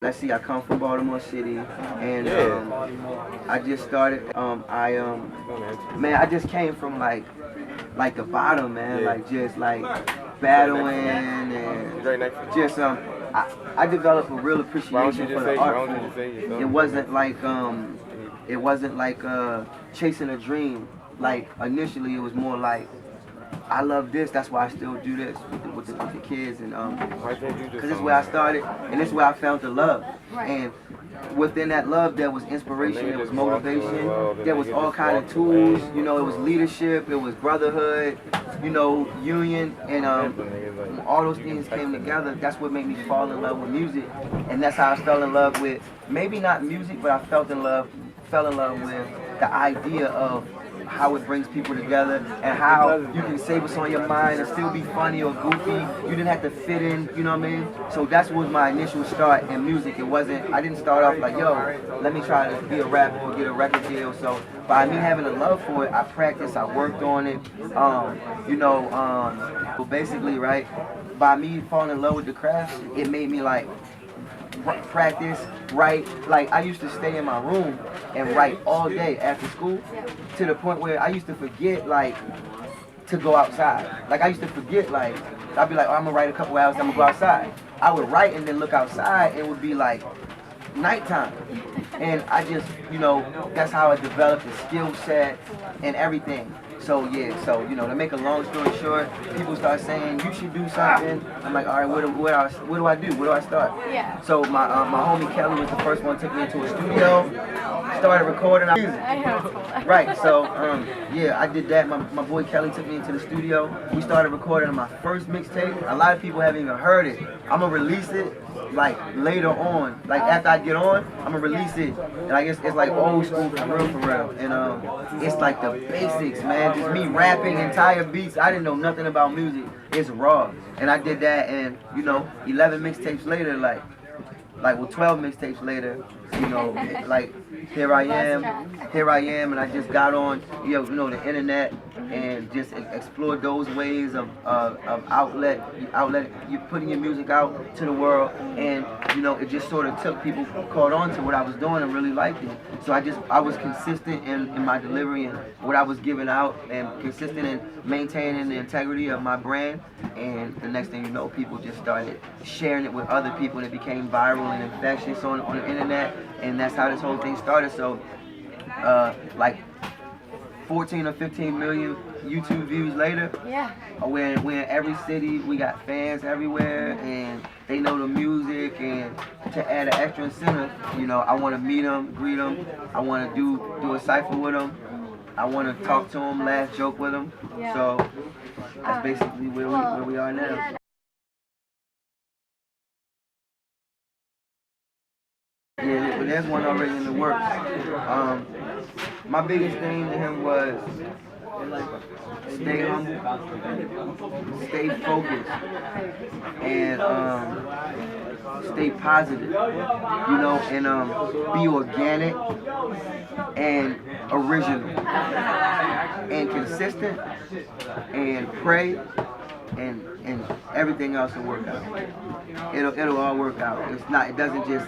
let's see, I come from Baltimore City, and I just started. Man, I just came from like the bottom, man. Like just like battling and just I developed a real appreciation for the art form. It wasn't like chasing a dream. Like initially, it was more like I love this. That's why I still do this with the kids, and because this is where I started, and this is where I found the love. And within that love, there was inspiration, there was motivation, there was all kind of tools. You know, it was leadership, it was brotherhood, you know, union, and all those things came together. That's what made me fall in love with music, and that's how I fell in love with maybe not music, but I fell in love with the idea of how it brings people together and how you can say what's on your mind and still be funny or goofy. You didn't have to fit in, you know what I mean? So that was my initial start in music. It wasn't, I didn't start off like, yo, let me try to be a rapper or get a record deal. So by me having a love for it, I practiced, I worked on it, but basically, right, by me falling in love with the craft, it made me like, practice, write. Like I used to stay in my room and write all day after school to the point where I used to forget like to go outside. Like I used to forget like I'd be like, oh, I'm gonna write a couple hours, I'm gonna go outside. I would write and then look outside, and it would be like nighttime. And I just, you know, that's how I developed the skill set and everything. So yeah, so you know, to make a long story short, people start saying you should do something. I'm like, all right, what do I do? Where do I start? Yeah. So my homie Kelly was the first one to take me into a studio, started recording. Right. So yeah, I did that. My boy Kelly took me into the studio. We started recording my first mixtape. A lot of people haven't even heard it. I'm gonna release it like later on. Like after I get on, I'm gonna release it. And I guess it's like old school for real. And it's like the basics, man. Just me rapping entire beats. I didn't know nothing about music. It's raw. And I did that, and you know, 11 mixtapes later, like 12 mixtapes later, you know, like here I am, and I just got on, you know, the internet and just explored those ways of outlet, you putting your music out to the world, and you know, it just sort of took people caught on to what I was doing and really liked it. So I was consistent in my delivery and what I was giving out, and consistent in maintaining the integrity of my brand. And the next thing you know, people just started sharing it with other people, and it became viral and infectious on the internet, and that's how this whole thing started. So like 14 or 15 million YouTube views later, we're in every city, we got fans everywhere, and they know the music. And to add an extra incentive, you know, I want to meet them, greet them, I want to do a cypher with them, I want to talk to them, laugh, joke with them. So that's basically where we are now. Yeah, but there's one already in the works. My biggest thing to him was stay humble, stay focused, and stay positive, you know, and be organic and original and consistent, and pray, and everything else will work out. It'll all work out. It doesn't just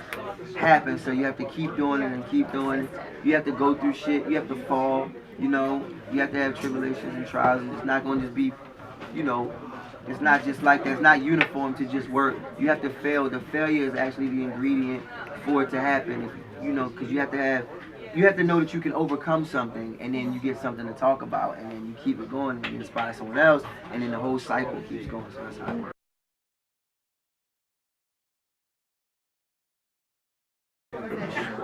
happen, so you have to keep doing it and keep doing it. You have to go through shit, you have to fall, you know, you have to have tribulations and trials, and it's not going to just be, you know, it's not just like that. It's not uniform to just work. You have to fail. The failure is actually the ingredient for it to happen, you know, because you have to know that you can overcome something, and then you get something to talk about, and then you keep it going, and you inspire someone else, and then the whole cycle keeps going. So that's how it works.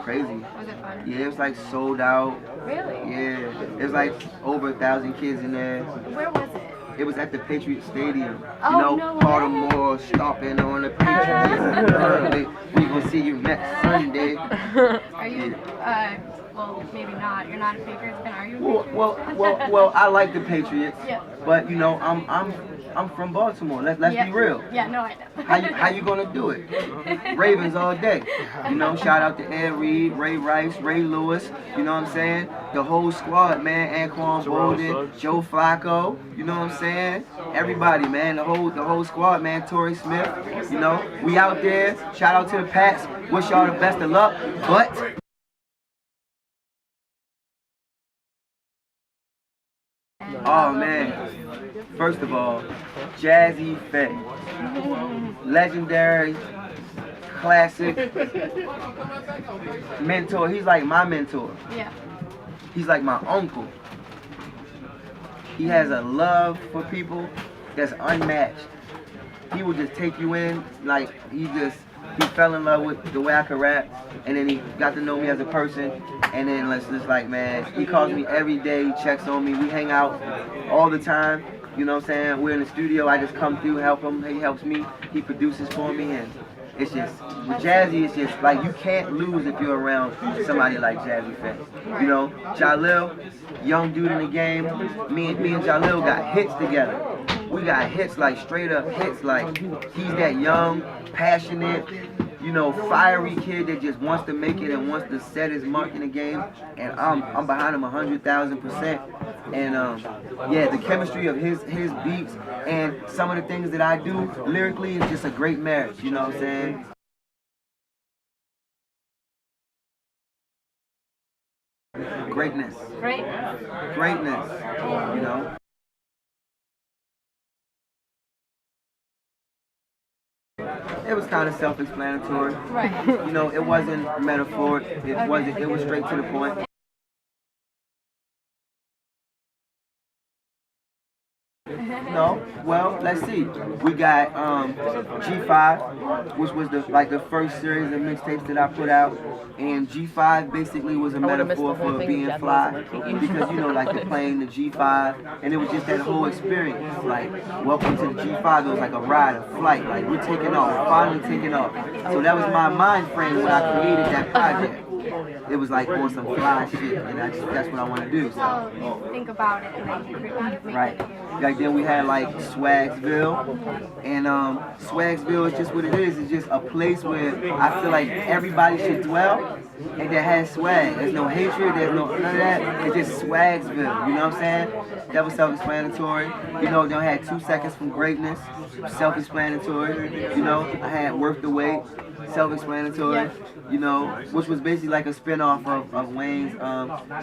Crazy. Was it fun? Yeah, it was like sold out. Really? Yeah, there's like over 1,000 kids in there. Where was it? It was at the Patriot Stadium. Oh, you know, no Baltimore stomping on the Patriots. We gonna see you next Sunday. Are you? Well, maybe not. You're not a Patriots fan, are you? Well, I like the Patriots. Yeah. But you know, I'm from Baltimore. Let's be real. Yeah, no, I know. How you gonna do it? Ravens all day. You know, shout out to Ed Reed, Ray Rice, Ray Lewis. You know what I'm saying? The whole squad, man. Anquan Bolden, Joe Flacco. You know what I'm saying? Everybody, man. The whole squad, man. Torrey Smith. You know, we out there. Shout out to the Pats. Wish y'all the best of luck. But oh man. First of all, Jazze Faye. Legendary, classic, mentor. He's like my mentor. Yeah. He's like my uncle. He has a love for people that's unmatched. He will just take you in, like he fell in love with the way I could rap, and then he got to know me as a person, and then let's just like, man, he calls me every day, he checks on me, we hang out all the time, you know what I'm saying? We're in the studio, I just come through, help him, he helps me, he produces for me, and it's just, with Jazze, it's just like, you can't lose if you're around somebody like Jazze Faye. You know, Jahlil, young dude in the game, me and Jahlil got hits together. We got hits, like straight up hits, like he's that young, passionate, you know, fiery kid that just wants to make it and wants to set his mark in the game, and I'm behind him 100,000%. And yeah, the chemistry of his beats and some of the things that I do lyrically is just a great marriage, you know what I'm saying? Greatness. Greatness, you know? It was kind of self-explanatory. Right. You know, it wasn't metaphoric. It was straight to the point. No, well, let's see. We got G5, which was the first series of mixtapes that I put out, and G5 basically was a metaphor for being fly, because you know, like the plane, the G5, and it was just that whole experience. Like, welcome to the G5. It was like a ride, a flight. Like, we're taking off, finally taking off. So that was my mind frame when I created that project. It was like on some fly shit, and that's what I want to do. So you think about it and then you make right. it. Like then we had like Swagsville, and Swagsville is just what it is. It's just a place where I feel like everybody should dwell, and that has swag. There's no hatred, there's none of that. It's just Swagsville, you know what I'm saying? That was self-explanatory. You know, then I had 2 seconds from greatness, self-explanatory. You know, I had Worth the Wait, self-explanatory. You know, which was basically like a spin-off of Wayne's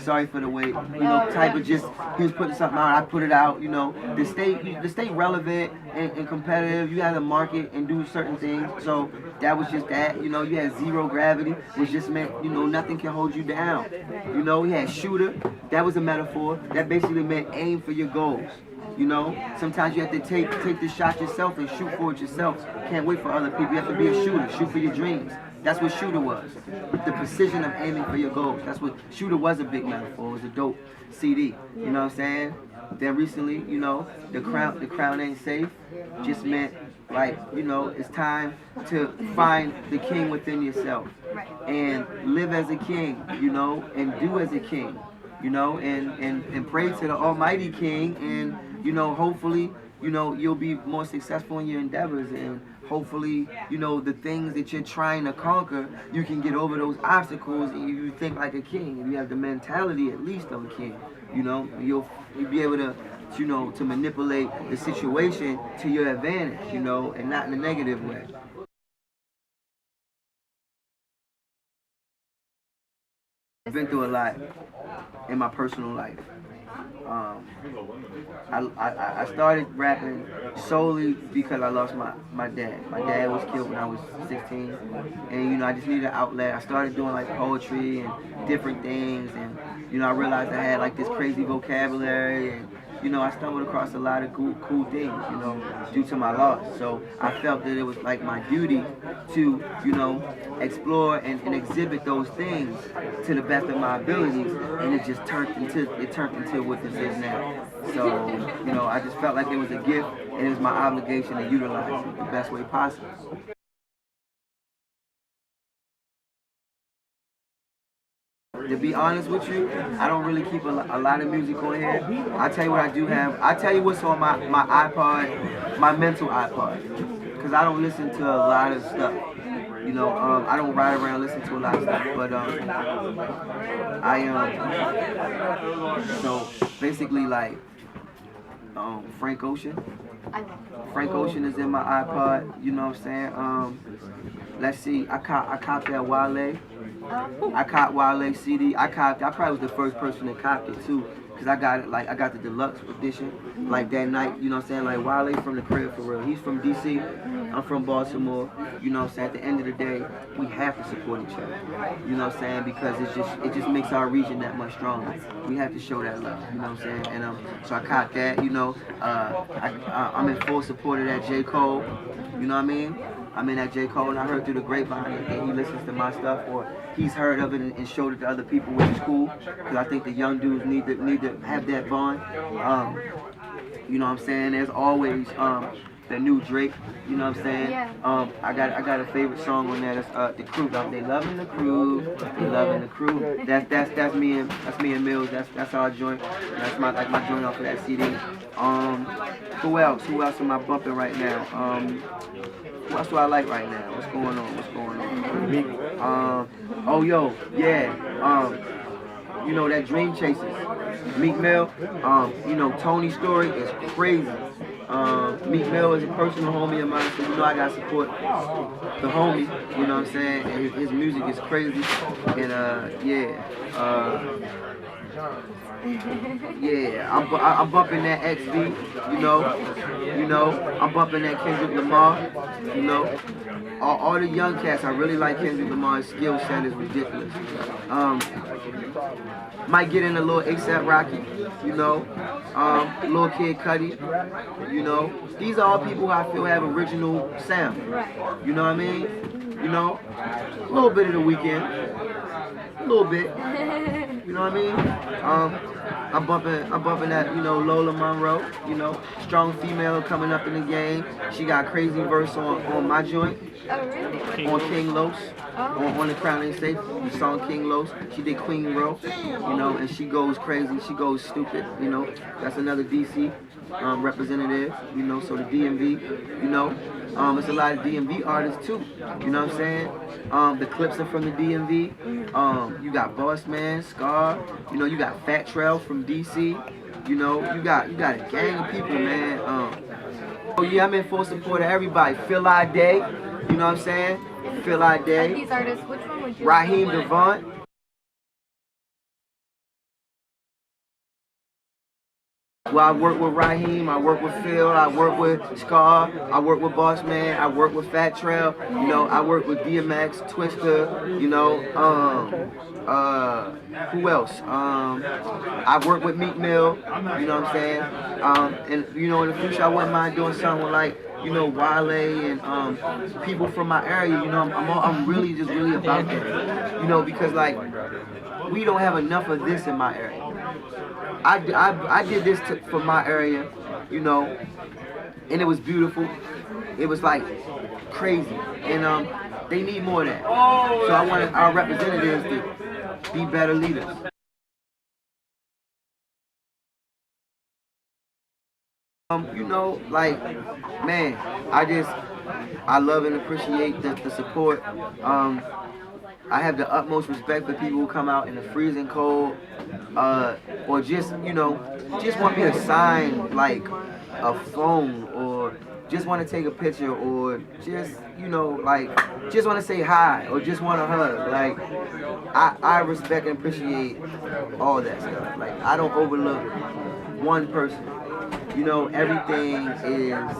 Sorry for the Wait. You know, type of just, he was putting something out, I put it out, you know. To stay relevant and competitive, you had to market and do certain things. So that was just that. You know, you had Zero Gravity, which just meant, you know, nothing can hold you down. You know, we had Shooter, that was a metaphor. That basically meant aim for your goals. You know, sometimes you have to take the shot yourself and shoot for it yourself. Can't wait for other people. You have to be a shooter, shoot for your dreams. That's what Shooter was. The precision of aiming for your goals. That's what Shooter was, a big metaphor. It was a dope CD. You know what I'm saying? Then recently, you know, the crown ain't safe just meant like, you know, it's time to find the king within yourself and live as a king, you know, and do as a king, you know, and pray to the Almighty King, and, you know, hopefully, you know, you'll be more successful in your endeavors, and hopefully, you know, the things that you're trying to conquer, you can get over those obstacles and you think like a king. And you have the mentality at least of a king, you know, you'll be able to, you know, to manipulate the situation to your advantage, you know, and not in a negative way. I've been through a lot in my personal life. I started rapping solely because I lost my dad. My dad was killed when I was 16, and you know, I just needed an outlet. I started doing like poetry and different things, and you know, I realized I had like this crazy vocabulary, and you know, I stumbled across a lot of cool things, you know, due to my loss. So I felt that it was like my duty to, you know, explore and exhibit those things to the best of my abilities, and it just turned into what this is now. So, you know, I just felt like it was a gift, and it was my obligation to utilize it the best way possible. to be honest with you, I don't really keep a lot of music on here. I tell you what I do have. I tell you what's on my iPod, my mental iPod, because I don't listen to a lot of stuff. You know, I don't ride around listening to a lot of stuff, but so basically like Frank Ocean. Frank Ocean is in my iPod. You know what I'm saying? Let's see. I copped that Wale. I copped Wale CD. I probably was the first person that copped it too, cause I got it I got the deluxe edition. Like that night, you know what I'm saying? Like Wale from the crib for real. He's from DC. I'm from Baltimore. You know what I'm saying? At the end of the day, we have to support each other. You know what I'm saying? Because it just makes our region that much stronger. We have to show that love. You know what I'm saying? And so I copped that. You know, I'm in full support of that J. Cole. You know what I mean? I'm in that J. Cole, and I heard through the grapevine that he listens to my stuff, or he's heard of it and showed it to other people, which is cool. Because I think the young dudes need to have that bond. You know what I'm saying? There's always the new Drake. You know what I'm saying? Yeah. I got a favorite song on there. That's the Crew. They loving the Crew. They loving the Crew. That's me and Mills. That's our joint. That's my joint off of that CD. Who else? Who else am I bumping right now? Who else do I like right now? What's going on? Oh yo, yeah. You know that Dream Chasers. Meek Mill. You know Tony's story is crazy. Meek Mill is a personal homie of mine, so you know I gotta support the homie. You know what I'm saying? And his music is crazy. And yeah, I'm bumping that XB, you know, I'm bumping that Kendrick Lamar, you know, all the young cats. I really like Kendrick Lamar's skill set is ridiculous. Might get in a little ASAP Rocky, you know, Lil Kid Cudi, you know. These are all people who I feel have original sound, you know what I mean? You know, a little bit of The Weeknd, a little bit. You know what I mean? I'm bumping that, you know, Lola Monroe, you know, strong female coming up in the game. She got crazy verse on my joint. Oh, really? On King Los, on the Crown Aint Safe, the song King Los. She did Queen Row, you know, and she goes crazy, she goes stupid, you know. That's another DC representative, you know, so the DMV, you know. It's a lot of DMV artists too, you know what I'm saying? The clips are from the DMV. You got Boss Man, Scar, you know, you got Fat Trail from DC, you know, you got a gang of people, man. Oh yeah, I'm in full support of everybody. Phil Day, you know what I'm saying? Phil Day. These artists, which one would you? Raheem Devant. Well, I work with Raheem, I work with Phil, I work with Scar, I work with Boss Man, I work with Fat Trail, you know, I work with DMX, Twister, you know, who else? I work with Meek Mill, you know what I'm saying? And you know, in the future I wouldn't mind doing something with like, you know, Wale and people from my area, you know, I'm really about that, you know, because like, we don't have enough of this in my area. I did this for my area, you know, and it was beautiful. It was like crazy, and they need more of that. So I want our representatives to be better leaders. You know, like, man, I love and appreciate the support. I have the utmost respect for people who come out in the freezing cold, or just, you know, just want me to sign like a phone, or just want to take a picture, or just, you know, like, just want to say hi, or just want to hug. Like, I respect and appreciate all that stuff. Like, I don't overlook one person. You know, everything is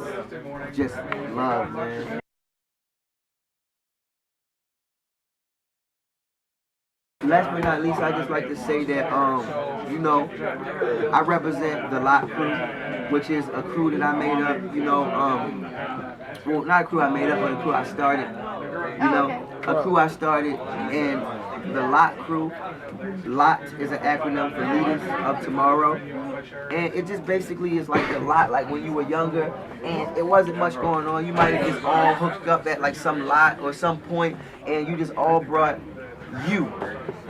just love, man. Last but not least, I just like to say that, you know, I represent the Lot crew, which is a crew that I made up, you know, well, not a crew I made up, but a crew I started, you know, a crew I started, and the Lot crew, Lot is an acronym for Leaders of Tomorrow, and it just basically is like a lot, like when you were younger, and it wasn't much going on. You might have just all hooked up at like some lot or some point, and you just all brought you.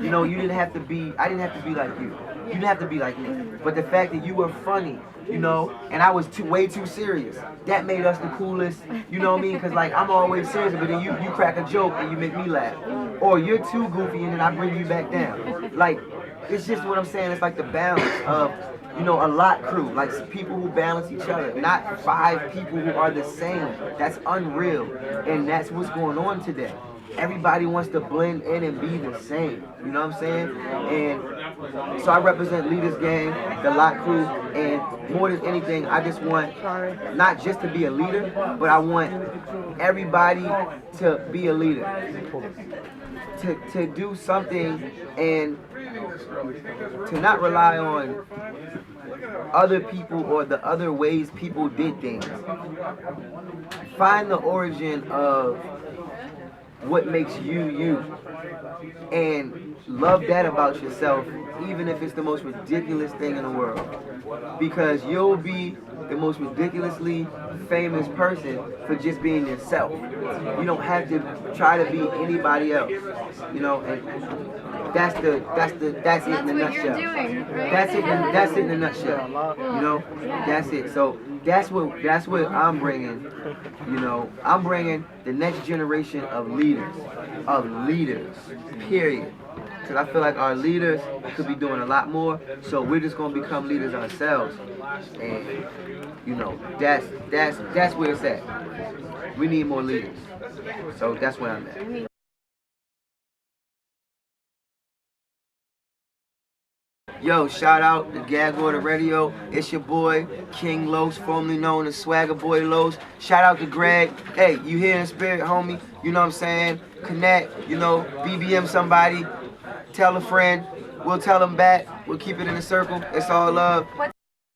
You know, you didn't have to be, I didn't have to be like you. You didn't have to be like me. But the fact that you were funny, you know, and I was way too serious, that made us the coolest, you know what I mean? Because, like, I'm always serious, but then you crack a joke and you make me laugh. Or you're too goofy and then I bring you back down. Like, it's just what I'm saying. It's like the balance of, you know, a lot crew, like people who balance each other, not 5 people who are the same. That's unreal, and that's what's going on today. Everybody wants to blend in and be the same, you know what I'm saying? And so I represent Leaders Gang, the Lot Crew, and more than anything, I just want not just to be a leader, but I want everybody to be a leader. To do something and to not rely on other people or the other ways people did things. Find the origin of what makes you you, and love that about yourself, even if it's the most ridiculous thing in the world, because you'll be the most ridiculously famous person for just being yourself. You don't have to try to be anybody else, you know. And that's it in a nutshell. Doing, right? That's it in a nutshell. You know, that's it. So that's what I'm bringing. You know, I'm bringing the next generation of leaders, period. Because I feel like our leaders could be doing a lot more, so we're just gonna become leaders ourselves, and you know, that's where it's at. We need more leaders, so that's where I'm at. Yo, shout out to Gag Order Radio. It's your boy, King Los, formerly known as Swagger Boy Los. Shout out to Greg. Hey, you here in spirit, homie. You know what I'm saying? Connect, you know, BBM somebody. Tell a friend. We'll tell them back. We'll keep it in a circle. It's all love.